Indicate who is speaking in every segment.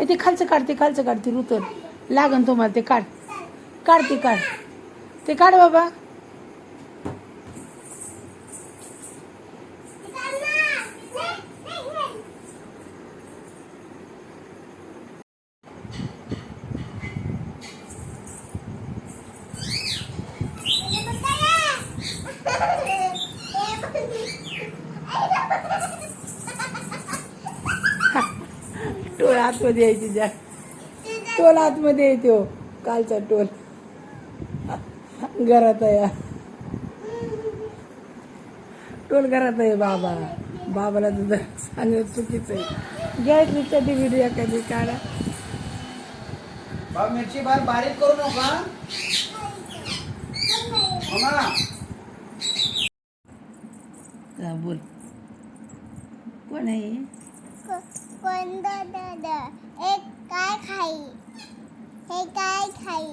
Speaker 1: ते खालचं काढते रुतर लागन तुम्हाला. ते काढ ते काढ बाबा. टोल आतमध्ये यायची जा. टोल आतमध्ये येतो. कालचा टोल घरात आहे. टोल घरात आहे. बाबाला तुझं सांगणं चुकीचं आहे. घ्यायची कधी व्हिडिओ कधी काढा.
Speaker 2: मिरची बारीक करू नका.
Speaker 1: बोल. कोण आहे?
Speaker 3: कोण दादा? एक काय खाई? हे काय खाई?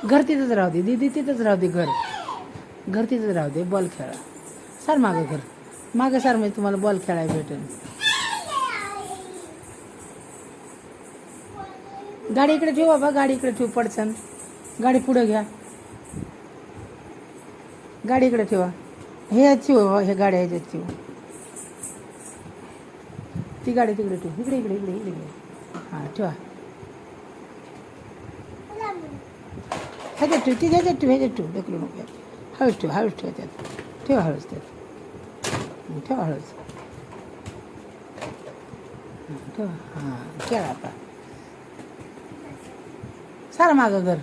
Speaker 1: घर तिथंच राहू दे. दीदी तिथंच राहू दे. घर तिथंच राहू दे. बॉल खेळा. सर मागं घर मागं सर, म्हणजे तुम्हाला बॉल खेळायला भेटेल. गाडी इकडे ठेव बाबा. गाडी इकडे ठेव. पडसन गाडी पुढे घ्या. गाडी इकडे ठेवा. हे ठेव बाबा. हे गाडी ह्याच्यात ठेव. ती गाडी तिकडे ठेव. इकडे इकडे इकडे इकडे. हां ठेवा. ह्याच्यात ठेव. ती ह्याच्यात ठेव. ढकलू नको. हळूच ठेव. त्यात ठेवा. हळूच ठेवा. ठेवा. हां खेळा आता. सारा मागं घर.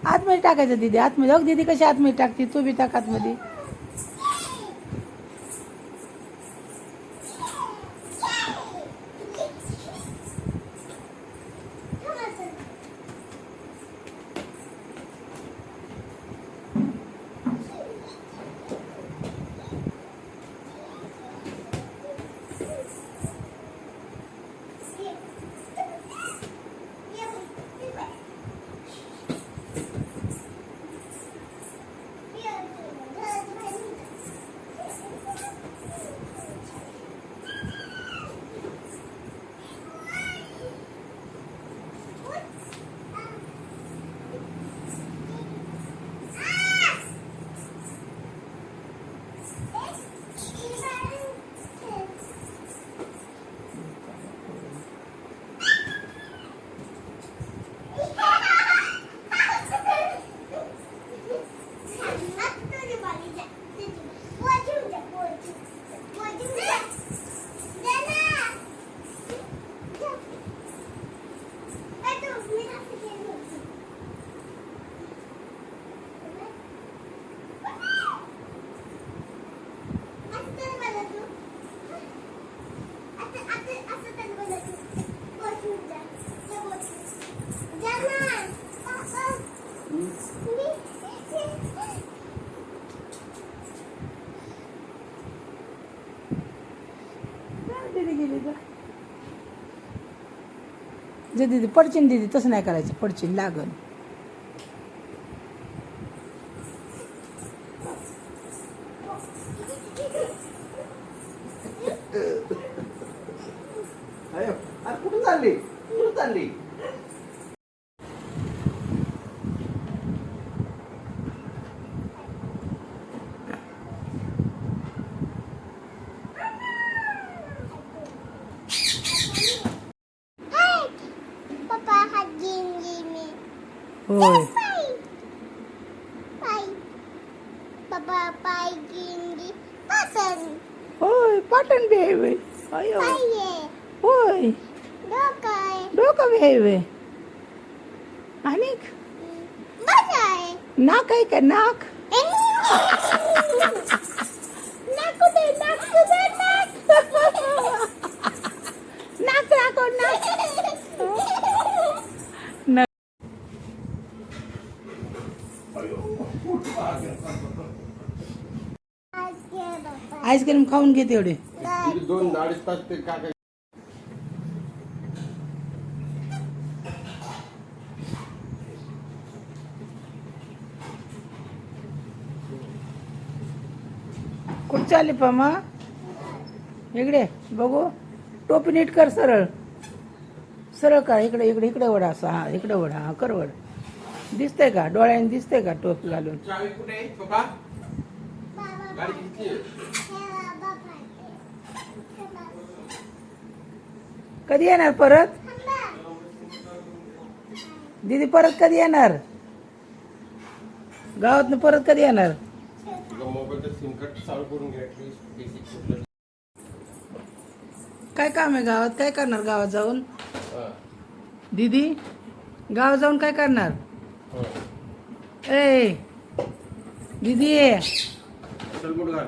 Speaker 1: आतमध्ये टाकायचं दीदी. आतमध्ये बघ दीदी कशी आतमध्ये टाकते. तू बी टाक आतमध्ये. जे दीदी पडचिन. दीदी तसं नाही करायचं. पडचिन लागन.
Speaker 2: कुठं चालली?
Speaker 1: होय. होय पाटण बी आहे होय. होय डोकं बी आहे होय. आणि नाक आहे का? नाक नाक आईस्क्रीम खाऊन घे तेवढे.
Speaker 2: दीदी 2-2.5 तास ते काय
Speaker 1: कुठं चालली पमा? इकडे बघू. टोपी नीट कर, सरळ सरळ का. इकडे इकडे इकडे वडा असं. हा इकडे वडा. हा कर वड. दिसतंय का डोळ्याने? दिसतंय का टोपी घालून?
Speaker 2: चावी कुठे आहे पप्पा?
Speaker 3: बाबा
Speaker 2: गाडी किती आहे?
Speaker 3: हे बाबा पाहिजे.
Speaker 1: कधी येणार परत?
Speaker 3: थांबा.
Speaker 1: दीदी परत कधी येणार? गावातनं परत कधी येणार?
Speaker 2: तुझा मोबाईलचं सिम कार्ड चालू करून घ्या ऍटलीस्ट बेसिक कुठलं.
Speaker 1: काय काम आहे गावात? काय करणार गावात जाऊन?
Speaker 2: हा.
Speaker 1: दीदी गावात जाऊन काय करणार?
Speaker 2: हा.
Speaker 1: ए दीदी
Speaker 2: चल बोट घाल.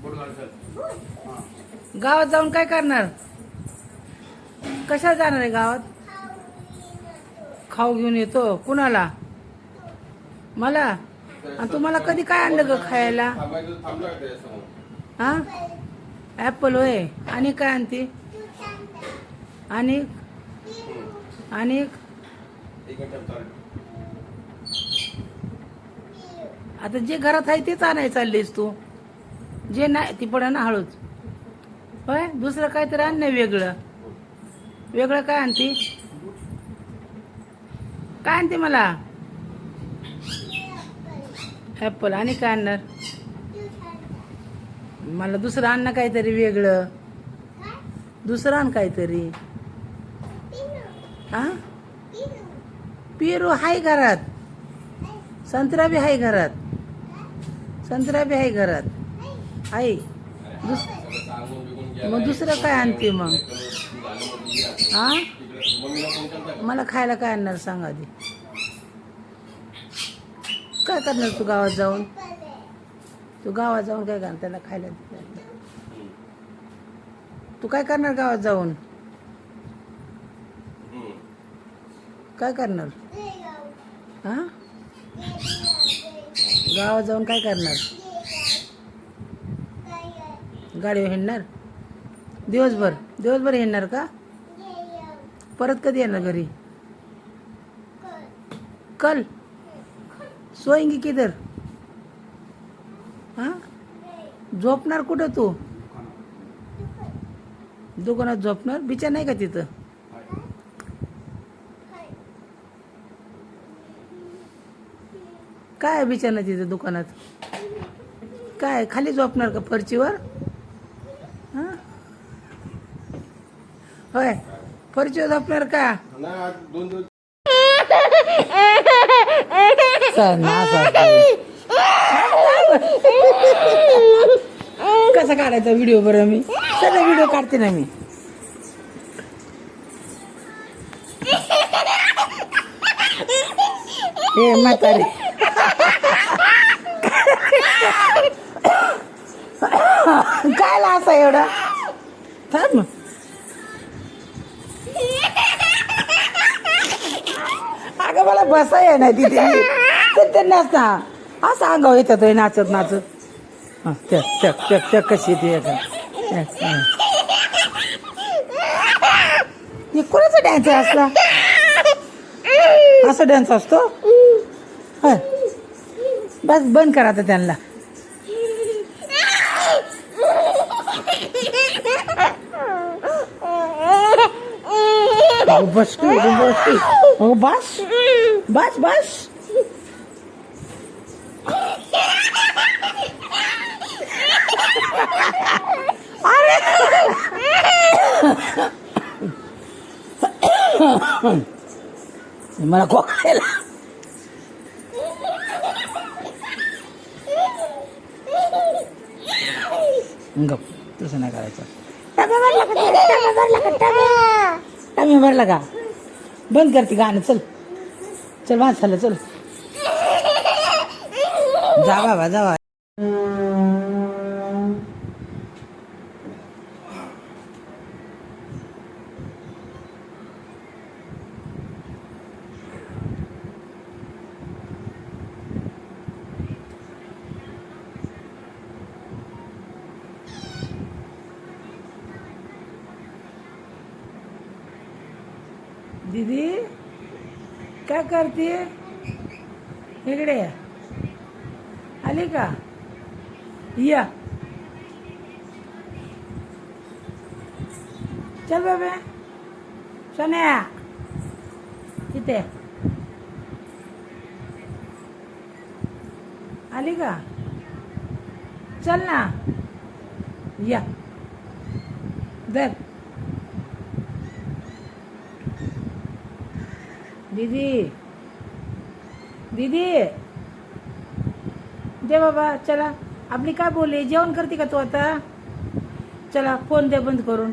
Speaker 2: बोट घाल चल. हा.
Speaker 1: गावात जाऊन काय करणार? कशाला जाणार आहे गावात? खाऊ घेऊन येतो. कुणाला? मला? आणि तुम्हाला कधी काय आणलं ग खायला?
Speaker 2: थांबायचं थांबला का त्याच्यासमोर?
Speaker 1: हा ॲपल होय. आणि काय आणते? आणि आणि
Speaker 2: एक मिनिट चालेल.
Speaker 1: आता जे घरात आहे तेच आणायला चाललीस तू. जे नाही ती पडा ना हळूच. होय दुसरं काहीतरी आण नाही वेगळं. वेगळं काय आणते? काय आणते मला? ॲपल. आणि काय आणणार? मला दुसरं आण ना काहीतरी वेगळं. दुसरं आण काहीतरी. हा पेरू हाय घरात. संत्रा बी हाय घरात. संत्रा बी हाय घरात. आहे.
Speaker 2: सांगून बिगून गेला.
Speaker 1: मग दुसरं काय आणते मग? हा
Speaker 2: मम्मीला फोन करता का?
Speaker 1: मला खायला काय आणणार सांग आधी. काय करणार तू गावात जाऊन? तू गावात जाऊन काय करणार? त्यांना खायला दे. तू काय करणार गावात जाऊन? काय करणार? हा गावात जाऊन काय करणार? गाडीवर हिंडणार? दिवसभर दिवसभर हिंडणार का? परत कधी येणार घरी? कल सोएंगी किधर? हा झोपणार कुठं तू? दुकानात झोपणार? बिचा नाही का तिथं? काय आहे बिचाना तिथं दुकानात? काय खाली झोपणार का फरचीवर? हा होय फरचीवर झोपणार का?
Speaker 2: नाही आज 2 दिवस
Speaker 1: कसा काढायचा व्हिडिओ बरं? मी सगळं व्हिडिओ काढते ना मी. हे म्हातारे काय असा एवढा? थांब. अगं मला बसा आहे ना तिथे. तर नसता असं अंगावर येतात नाचत नाचत. हा चक चक चक चक कशी येते. हे कोणाचा डान्स आहे असला? असा डान्स असतो? हा बस बंद करा आता त्यांना. बस बस बस बस. मला खोकायला. गप तसं नाही करायचं. टाइम भरला का? बंद करते गाणं. चल चल माणसाला चल. जा बाबा जा. दीदी काय करते इकडे ये. आली का या चल बाबा सोन्या तिथे आली का चल ना या दर दीदी दीदी दे बाबा चला आपली काय बोलली जेवण करते का तू आता चला फोन दे बंद करून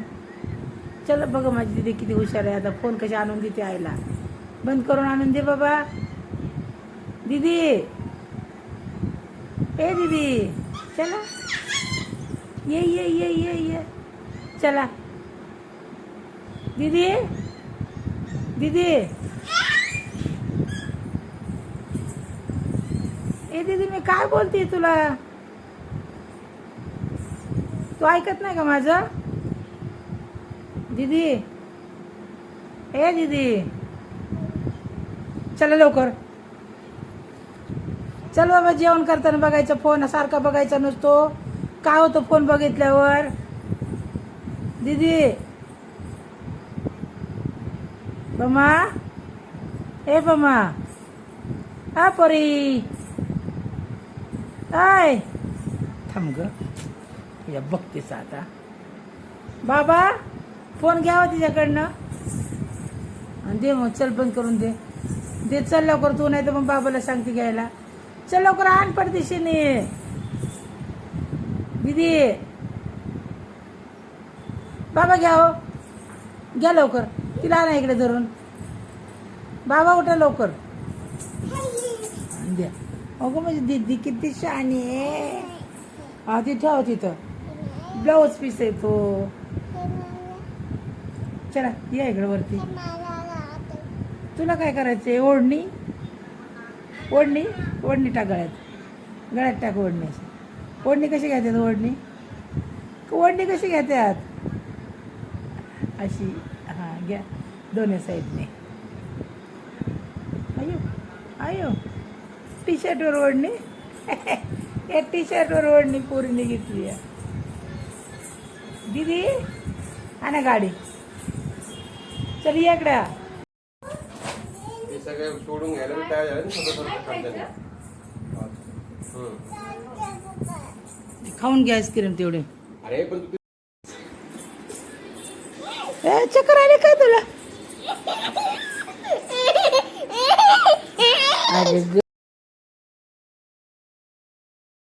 Speaker 1: चला बघा माझी दीदी किती हुशार आहे आता फोन कशी आणून देते आईला बंद करून आणून दे बाबा दीदी ए दीदी चला ये ये ये ये ये चला दीदी दीदी ए दीदी मी काय बोलते तुला तू ऐकत नाही का माझं दीदी ए दीदी चला लवकर चल बाबा जेवण करताना बघायचं फोन सारखा बघायचा नसतो काय होतं फोन बघितल्यावर दीदी बमा ए बमा हा परी आय थांब ग या बघतेच आता बाबा फोन घ्यावा तिच्याकडनं आणि दे मग चल बंद करून दे दे चल लवकर तू नाही तर मग बाबाला सांगते घ्यायला चल लवकर आण पडदिशीने दीदी बाबा घ्या हो घ्या लवकर तिला आणा इकडे धरून बाबा उठा लवकर द्या अगो माझी दीदी किती शहाणी आहे हा ती ठेव तिथं ब्लाऊज पीस आहे तो चला या इकडे वरती तुला काय करायचंय ओढणी ओढणी ओढणी टाक गळ्यात टाक ओढणी ओढणी कशी घेतात ओढणी कशी घेतात अशी हां घ्या दोन्ही साईडने अयो अयो टी शर्टवर ओढणी या टी शर्टवर ओढणी पोरीने घेतली आहे दीदी आणा गाडी चल या इकडे
Speaker 2: हे सगळं सोडून घ्यायला मी तयार झाले ना थोडं
Speaker 1: खाऊन घ्या आईस्क्रीम तेवढे
Speaker 2: अरे पण तू
Speaker 1: चक्कर आले काय तुला अरे